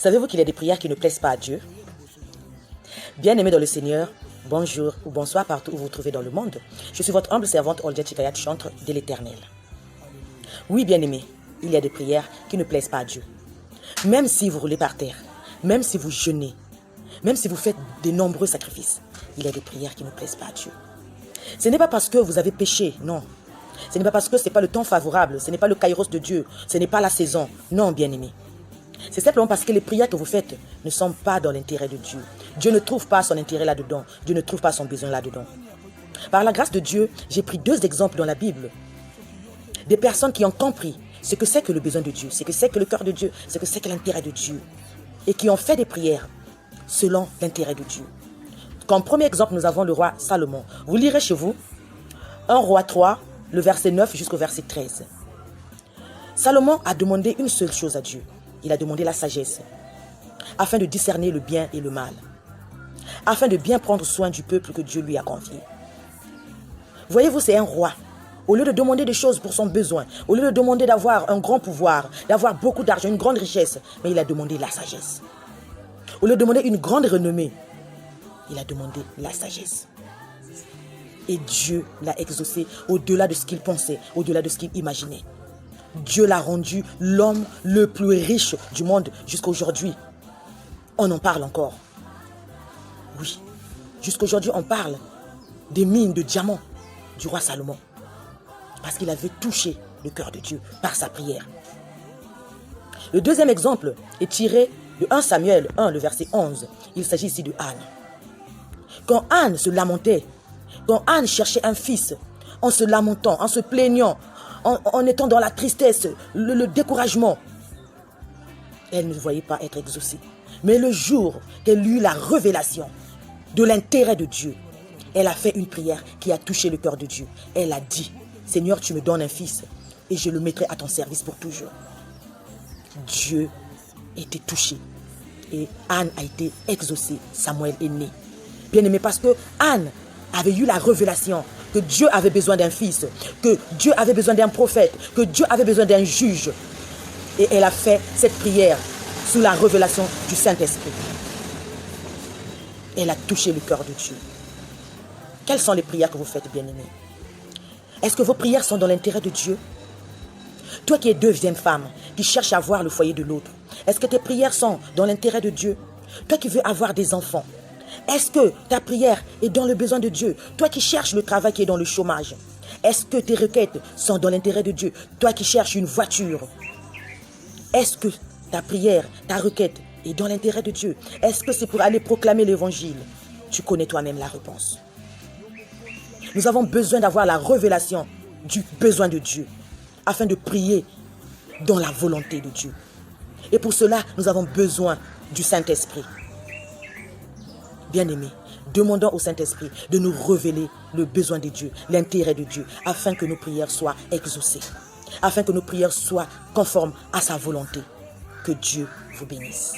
Savez-vous qu'il y a des prières qui ne plaisent pas à Dieu? Bien-aimés dans le Seigneur, bonjour ou bonsoir partout où vous vous trouvez dans le monde. Je suis votre humble servante Oldia Chikayat, chantre de l'Éternel. Oui, bien-aimés, il y a des prières qui ne plaisent pas à Dieu. Même si vous roulez par terre, même si vous jeûnez, même si vous faites de nombreux sacrifices, il y a des prières qui ne plaisent pas à Dieu. Ce n'est pas parce que vous avez péché, non. Ce n'est pas parce que ce n'est pas le temps favorable, ce n'est pas le kairos de Dieu, ce n'est pas la saison. Non, bien-aimés. C'est simplement parce que les prières que vous faites ne sont pas dans l'intérêt de Dieu. Dieu ne trouve pas son intérêt là-dedans. Dieu ne trouve pas son besoin là-dedans. Par la grâce de Dieu, j'ai pris 2 exemples dans la Bible. Des personnes qui ont compris ce que c'est que le besoin de Dieu, ce que c'est que le cœur de Dieu, ce que c'est que l'intérêt de Dieu. Et qui ont fait des prières selon l'intérêt de Dieu. Comme premier exemple, nous avons le roi Salomon. Vous lirez chez vous 1 Roi 3, le verset 9 jusqu'au verset 13. Salomon a demandé une seule chose à Dieu. Il a demandé la sagesse, afin de discerner le bien et le mal, afin de bien prendre soin du peuple que Dieu lui a confié. Voyez-vous, c'est un roi. Au lieu de demander des choses pour son besoin, au lieu de demander d'avoir un grand pouvoir, d'avoir beaucoup d'argent, une grande richesse, mais il a demandé la sagesse. Au lieu de demander une grande renommée, il a demandé la sagesse. Et Dieu l'a exaucé au-delà de ce qu'il pensait, au-delà de ce qu'il imaginait. Dieu l'a rendu l'homme le plus riche du monde jusqu'à aujourd'hui. On en parle encore. Oui, jusqu'à aujourd'hui, on parle des mines de diamants du roi Salomon. Parce qu'il avait touché le cœur de Dieu par sa prière. Le deuxième exemple est tiré de 1 Samuel 1, le verset 11. Il s'agit ici de Anne. Quand Anne se lamentait, quand Anne cherchait un fils, en se lamentant, en se plaignant, en étant dans la tristesse, le découragement, elle ne voyait pas être exaucée. Mais le jour qu'elle eut la révélation de l'intérêt de Dieu, elle a fait une prière qui a touché le cœur de Dieu. Elle a dit, Seigneur, tu me donnes un fils et je le mettrai à ton service pour toujours. Dieu était touché et Anne a été exaucée. Samuel est né. Bien aimé, parce que Anne avait eu la révélation que Dieu avait besoin d'un fils, que Dieu avait besoin d'un prophète, que Dieu avait besoin d'un juge. Et elle a fait cette prière sous la révélation du Saint-Esprit. Elle a touché le cœur de Dieu. Quelles sont les prières que vous faites, bien-aimés? Est-ce que vos prières sont dans l'intérêt de Dieu? Toi qui es deuxième femme, qui cherche à voir le foyer de l'autre, est-ce que tes prières sont dans l'intérêt de Dieu? Toi qui veux avoir des enfants, est-ce que ta prière est dans le besoin de Dieu? Toi qui cherches le travail, qui est dans le chômage, est-ce que tes requêtes sont dans l'intérêt de Dieu? Toi qui cherches une voiture, est-ce que ta prière, ta requête est dans l'intérêt de Dieu? Est-ce que c'est pour aller proclamer l'évangile? Tu connais toi-même la réponse. Nous avons besoin d'avoir la révélation du besoin de Dieu afin de prier dans la volonté de Dieu. Et pour cela, nous avons besoin du Saint-Esprit. Bien-aimés, demandons au Saint-Esprit de nous révéler le besoin de Dieu, l'intérêt de Dieu, afin que nos prières soient exaucées, afin que nos prières soient conformes à sa volonté. Que Dieu vous bénisse.